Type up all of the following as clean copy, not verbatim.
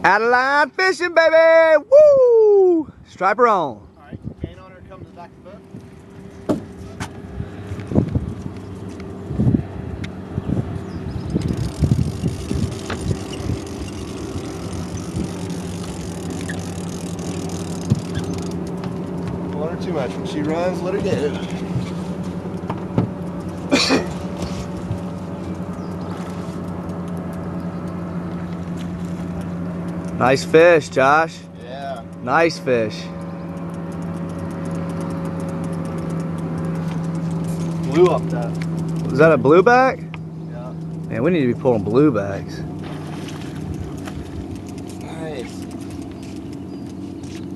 Out of line fishing, baby! Woo! Striper on. Alright, gain on her, come to the back of the boat. Don't let her too much. When she runs, let her go. Nice fish, Josh. Yeah. Nice fish. Blew up that. Was that a blueback? Yeah. Man, we need to be pulling bluebacks. Nice.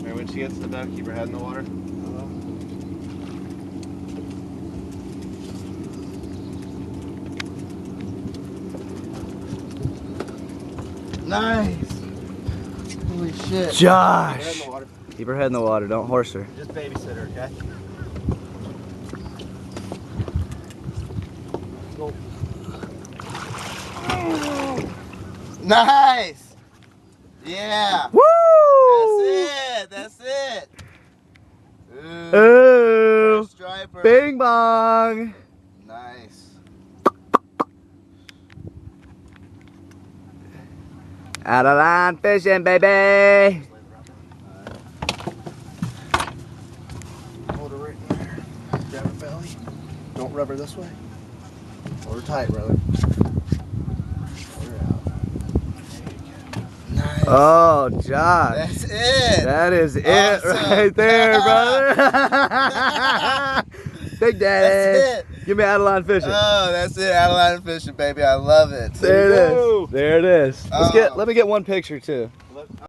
Alright, when she gets to the boat, keep her head in the water. Nice. Holy shit. Josh! Keep her head in the water. Keep her head in the water, don't horse her. Just babysit her, okay? Go. Nice! Yeah! Woo! That's it! Ooh. Ooh! First striper. Bing bong! Nice. Out of line fishing, baby! Hold her right in there. Grab her belly. Don't rub her this way. Hold her tight, brother. Hold her out. Nice. Oh, Josh. That's it. That is it Awesome. right there, brother. Big Daddy. That's it. Give me out of line fishing. Oh, that's it. Out of line fishing, baby. I love it. There it is. There it is. Oh. Let me get one picture too.